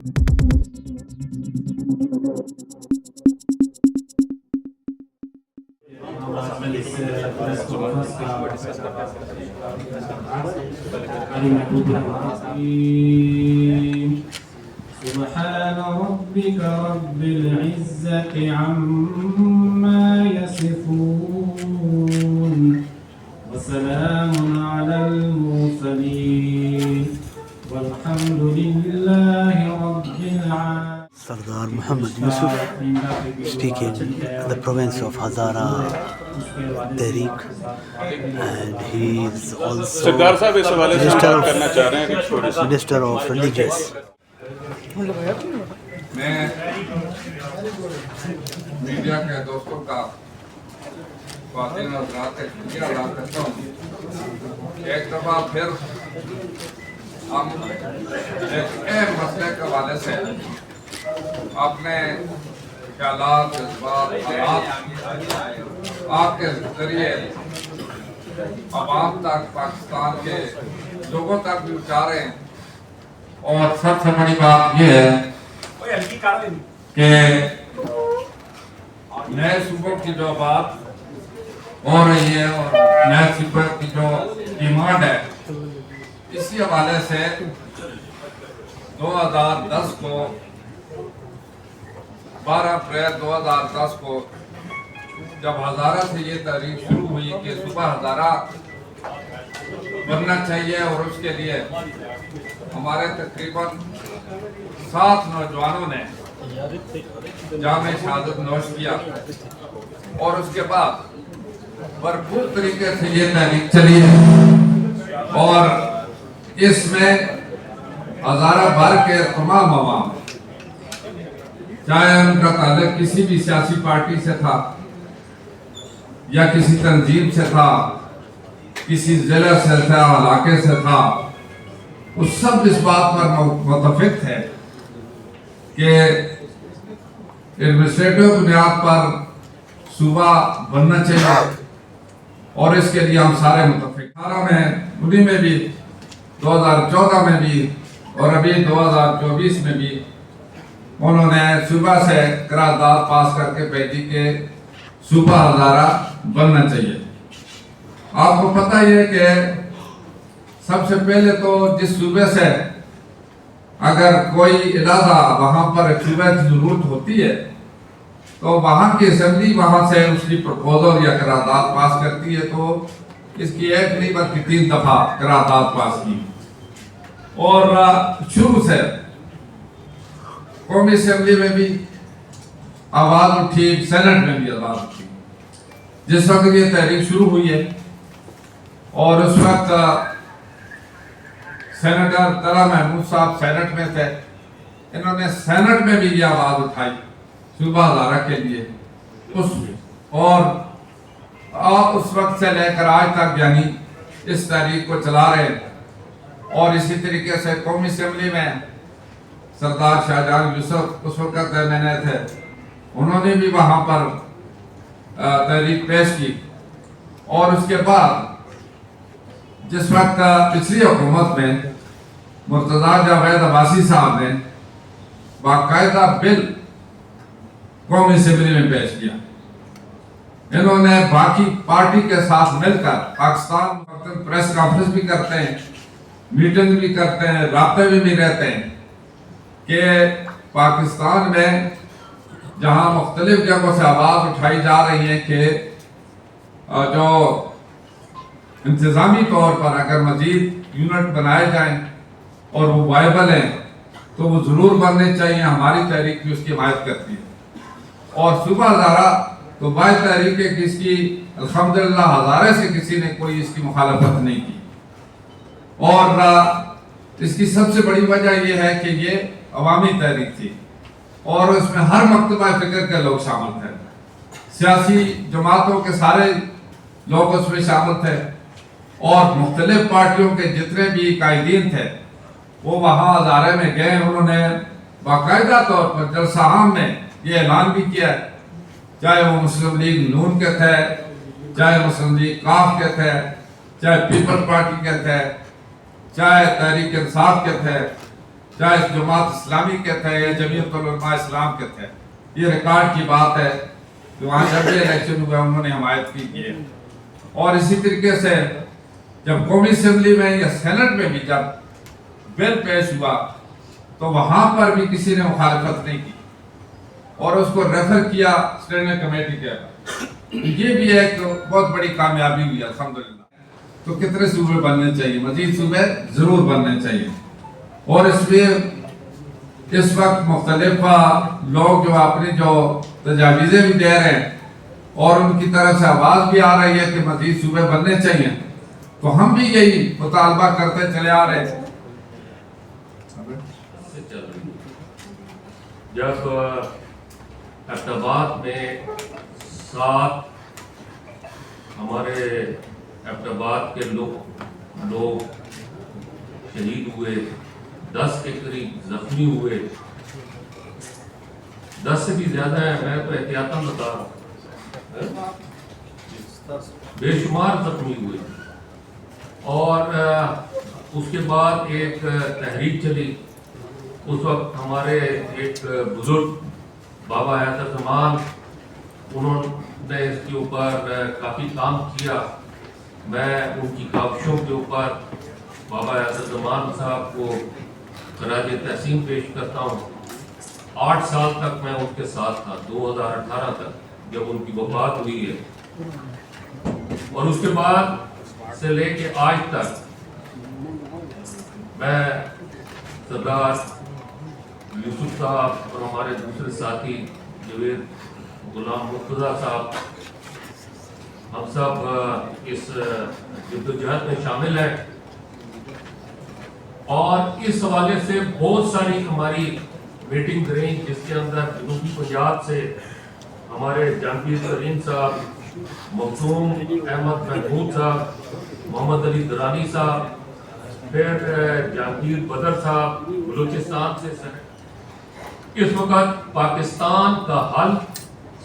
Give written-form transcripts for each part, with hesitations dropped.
سبحان ربك رب العزة عما يصفون وسلام على المرسلين والحمد لله رب العالمين. Sardar Muhammad Yusuf speaking the province of Hazara Tehreek, and he is also Minister of Religious. میں میڈیا کے دوستوں کا خواتین حضرات کا شکریہ ادا کرتا ہوں. ایک دفعہ پھر ہم ایک اہم مسئلے کے حوالے سے اپنے خیالات، جذبات، حالات آپ کے ذریعے عوام تک، پاکستان کے لوگوں تک بھی پہنچا رہے ہیں. اور سب سے بڑی بات یہ ہے کہ نئے صوبوں کی جو بات ہو رہی ہے اور نئے صوبوں کی جو ڈیمانڈ ہے، اسی حوالے سے 2010 کو 12 اپریل 2010 کو جب ہزارہ سے یہ تحریک شروع ہوئی کہ صوبہ ہزارہ بننا چاہیے، اور اس کے لیے ہمارے تقریباً 7 نوجوانوں نے جام شہادت نوش کیا، اور اس کے بعد بھرپور طریقے سے یہ تحریک چلی ہے. اور اس میں ہزارہ بھر کے تمام عوام، چاہے ان کا تعلق کسی بھی سیاسی پارٹی سے تھا یا کسی تنظیم سے تھا، کسی ضلع سے تھا، علاقے سے تھا، وہ سب اس بات پر متفق تھے کہ ایڈمنسٹریٹو بنیاد پر صوبہ بننا چاہیے. اور اس کے لیے ہم سارے متفق 18 میں، 19 میں بھی، 2014 میں بھی، اور ابھی 2024 میں بھی انہوں نے صوبہ سے قرارداد پاس کر کے بھیجی کہ صوبہ ہزارہ بننا چاہیے. آپ کو پتہ ہی ہے کہ سب سے پہلے تو جس صوبے سے اگر کوئی ادارہ وہاں پر ایک صوبے کی ضرورت ہوتی ہے تو وہاں کی اسمبلی وہاں سے اس کی پروپوزل یا قرارداد پاس کرتی ہے. تو اس کی ایک نہیں بلکہ 3 دفعہ قرارداد پاس کی، اور شروع سے قومی اسمبلی میں بھی آواز اٹھی، سینٹ میں بھی آواز اٹھی جس وقت یہ تحریک شروع ہوئی ہے. اور اس وقت سینیٹر طلحہ محمود صاحب سینٹ میں تھے، انہوں نے سینٹ میں بھی یہ آواز اٹھائی صوبہ ہزارہ کے لیے. اور اس وقت سے لے کر آج تک یعنی اس تحریک کو چلا رہے ہیں. اور اسی طریقے سے قومی اسمبلی میں سردار شاہجہان یوسف اس وقت ایم این اے تھے، انہوں نے بھی وہاں پر تحریک پیش کی. اور اس کے بعد جس وقت پچھلی حکومت میں مرتضیٰ جاوید عباسی صاحب نے باقاعدہ بل قومی اسمبلی میں پیش کیا، انہوں نے باقی پارٹی کے ساتھ مل کر پاکستان پریس کانفرنس بھی کرتے ہیں، میٹنگ بھی کرتے ہیں، رابطے میں بھی رہتے ہیں کہ پاکستان میں جہاں مختلف جگہوں سے آواز اٹھائی جا رہی ہے کہ جو انتظامی طور پر اگر مزید یونٹ بنائے جائیں اور وہ وائبل ہیں تو وہ ضرور بننے چاہیے. ہماری تحریک بھی اس کی حمایت کرتی ہے. اور صوبہ ہزارہ تو باعث تحریک ہے کہ اس کی الحمدللہ ہزارے سے کسی نے کوئی اس کی مخالفت نہیں کی. اور اس کی سب سے بڑی وجہ یہ ہے کہ یہ عوامی تحریک تھی اور اس میں ہر مکتبہ فکر کے لوگ شامل تھے، سیاسی جماعتوں کے سارے لوگ اس میں شامل تھے، اور مختلف پارٹیوں کے جتنے بھی قائدین تھے وہ وہاں ہزارے میں گئے. انہوں نے باقاعدہ طور پر جلسہ عام میں یہ اعلان بھی کیا، چاہے وہ مسلم لیگ نون کے تھے، چاہے مسلم لیگ کاف کے تھے، چاہے پیپل پارٹی کے تھے، چاہے تحریک انصاف کے تھے، چاہے جماعت اسلامی کے تھے یا جمعیت العلماء اسلام کے تھے. یہ ریکارڈ کی بات ہے کہ وہاں جب بھی الیکشن ہوئے انہوں نے حمایت کی ہے. اور اسی طریقے سے جب قومی اسمبلی میں یا سینٹ میں بھی جب بل پیش ہوا تو وہاں پر بھی کسی نے مخالفت نہیں کی اور اس کو ریفر کیا اسٹینڈنگ کمیٹی کے. یہ بھی ایک بہت بڑی کامیابی ہوئی الحمدللہ. تو کتنے صوبے بننے چاہیے؟ مزید صوبے ضرور بننے چاہیے. اور اس لیے اس وقت مختلف لوگ جو اپنی جو تجاویزیں بھی دے رہے ہیں اور ان کی طرف سے آواز بھی آ رہی ہے کہ مزید صوبے بننے چاہیے، تو ہم بھی یہی مطالبہ کرتے چلے آ رہے ہیں. جب احمدآباد میں 7 ہمارے احمدآباد کے لوگ شہید ہوئے، 10 کے قریب زخمی ہوئے، 10 سے بھی زیادہ ہے، میں تو احتیاطاً بتا رہا ہوں، بے شمار زخمی ہوئے. اور اس کے بعد ایک تحریک چلی. اس وقت ہمارے ایک بزرگ بابا حیدر زمان، انہوں نے اس کے اوپر کافی کام کیا. میں ان کی کاوشوں کے اوپر بابا حیدر زمان صاحب کو خراج تحسین پیش کرتا ہوں. 8 سال تک میں ان کے ساتھ تھا، 2018 تک جب ان کی وفات ہوئی ہے. اور اس کے بعد سے لے کے آج تک میں سردار یوسف صاحب اور ہمارے دوسرے ساتھی جاوید غلام مرتضیٰ صاحب، ہم سب اس جدوجہد میں شامل ہیں. اور اس حوالے سے بہت ساری ہماری میٹنگ رہی جس کے اندر جنوبی پنجاب سے ہمارے جہانگیر ترین صاحب، مخدوم احمد محمود صاحب، محمد علی درانی صاحب، پھر جہانگیر بدر صاحب بلوچستان سے. اس وقت پاکستان کا حل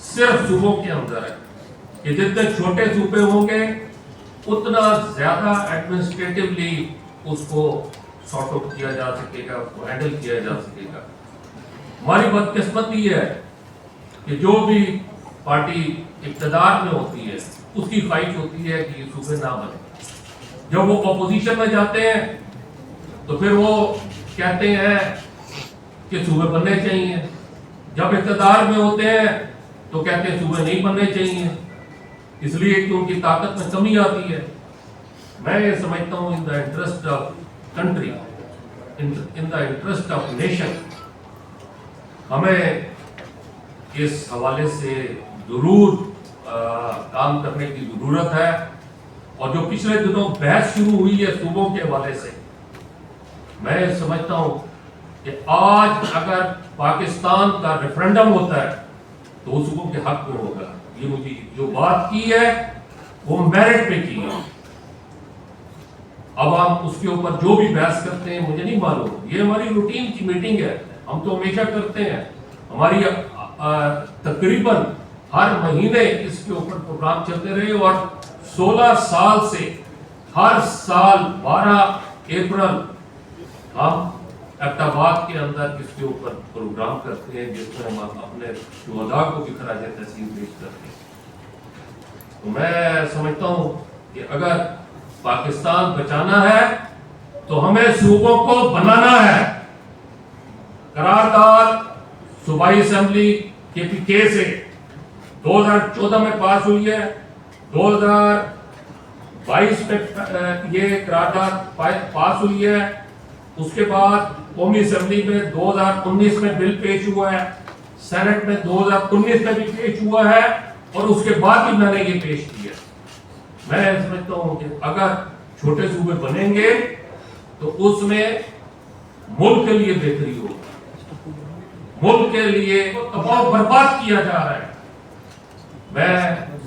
صرف صوبوں کے اندر ہے کہ جتنے چھوٹے صوبے ہوں گے اتنا زیادہ ایڈمنسٹریٹولی اس کو سارٹ آؤٹ کیا جا سکے گا، اس کو ہینڈل کیا جا سکے گا. ہماری بدقسمتی ہے کہ جو بھی پارٹی اقتدار میں ہوتی ہے اس کی خواہش ہوتی ہے کہ یہ صوبے نہ بنے. جب وہ اپوزیشن میں جاتے ہیں تو پھر وہ کہتے ہیں کہ صوبے بننے چاہیے. جب اقتدار میں ہوتے ہیں تو کہتے ہیں صوبے نہیں بننے چاہیے، اس لیے کہ ان کی طاقت میں کمی آتی ہے. میں یہ سمجھتا ہوں in the interest of country, in the interest of nation, ہمیں اس حوالے سے ضرور کام کرنے کی ضرورت ہے. اور جو پچھلے دنوں بحث شروع ہوئی ہے صوبوں کے حوالے سے، میں سمجھتا ہوں کہ آج اگر پاکستان کا ریفرنڈم ہوتا ہے تو وہ صوبوں کے حق میں ہوگا. یہ مجھے جو بات کی ہے وہ میرٹ پہ کی ہے. اب ہم اس کے اوپر جو بھی بحث کرتے ہیں مجھے نہیں معلوم، یہ ہماری روٹین کی میٹنگ ہے، ہم تو ہمیشہ کرتے ہیں. ہماری تقریباً ہر مہینے اس کے اوپر پروگرام چلتے رہے اور 16 سال سے ہر سال 12 اپریل ہم احمدآباد کے اندر اس کے اوپر پروگرام کرتے ہیں جس میں ہم اپنے شہداء کو بھی خراج تحسین پیش کرتے ہیں. تو میں سمجھتا ہوں کہ اگر پاکستان بچانا ہے تو ہمیں صوبوں کو بنانا ہے. قرارداد صوبائی اسمبلی KPK سے 2014 میں پاس ہوئی ہے، 2022 میں یہ قرارداد پاس ہوئی ہے. اس کے بعد قومی اسمبلی میں 2019 میں بل پیش ہوا ہے، سینٹ میں 2019 میں بھی پیش ہوا ہے اور اس کے بعد بھی میں نے یہ پیش کیا. میں سمجھتا ہوں کہ اگر چھوٹے صوبے بنیں گے تو اس میں ملک کے لیے بہتری ہوگی. ملک کے لیے تباہ برباد کیا جا رہا ہے. میں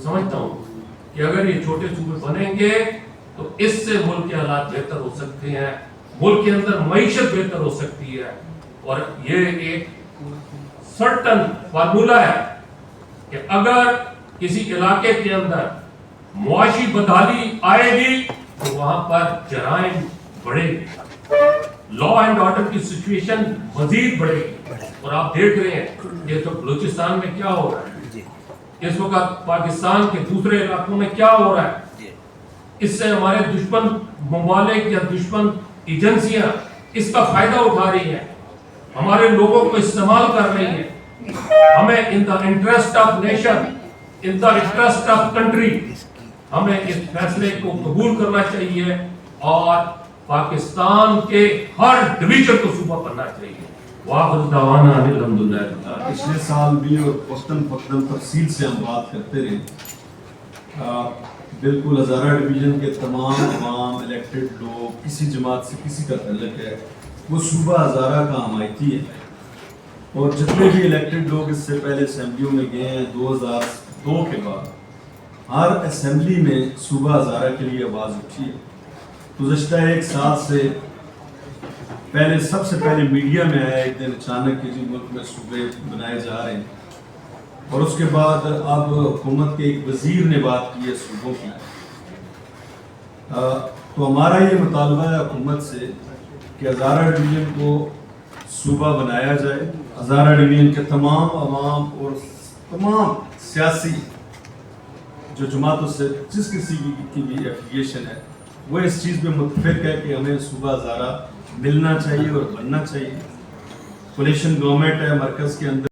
سمجھتا ہوں کہ اگر یہ چھوٹے صوبے بنیں گے تو اس سے ملک کے حالات بہتر ہو سکتے ہیں، ملک کے اندر معیشت بہتر ہو سکتی ہے. اور یہ ایک سرٹن فارمولا ہے کہ اگر کسی علاقے کے اندر معاشی بدحالی آئے گی تو وہاں پر جرائم بڑھے گی. لا اینڈ آرڈر کی سچویشن مزید بڑھے گی. اور آپ دیکھ رہے ہیں کہ اس وقت بلوچستان میں کیا ہو رہا ہے, اس وقت پاکستان کے دوسرے علاقوں میں کیا ہو رہا ہے. اس سے ہمارے دشمن ممالک یا دشمن ایجنسیاں اس کا فائدہ اٹھا رہی ہیں, ہمارے لوگوں کو استعمال کر رہی ہیں. ہمیں in the interest of nation, in the interest of country, ہمیں اس فیصلے کو قبول کرنا چاہیے اور پاکستان کے ہر ڈویژن کو صوبہ بننا چاہیے. وآخر دعوانا ان الحمدللہ. پچھلے سال بھی اور وقتاً فوقتاً تفصیل سے ہم بات کرتے رہے. بالکل ہزارہ ڈویژن کے تمام عوام الیکٹڈ لوگ, کسی جماعت سے کسی کا تعلق ہے, وہ صوبہ ہزارہ کا حمایتی ہے. اور جتنے بھی الیکٹڈ لوگ اس سے پہلے اسمبلیوں میں گئے ہیں 2002 کے بعد, ہر اسمبلی میں صوبہ ہزارہ کے لیے آواز اٹھی ہے. گزشتہ ایک سال سے پہلے سب سے پہلے میڈیا میں آیا ایک دن اچانک کہ جی ملک میں صوبے بنائے جا رہے ہیں, اور اس کے بعد اب حکومت کے ایک وزیر نے بات کی ہے صوبوں کی. تو ہمارا یہ مطالبہ ہے حکومت سے کہ ہزارہ ڈویژن کو صوبہ بنایا جائے. ہزارہ ڈویژن کے تمام عوام اور تمام سیاسی جو جماعتوں سے جس کسی کی بھی ایفیلیشن ہے وہ اس چیز پہ متفق ہے کہ ہمیں صوبہ ہزارہ ملنا چاہیے اور بننا چاہیے. کولیشن گورنمنٹ ہے مرکز کے اندر.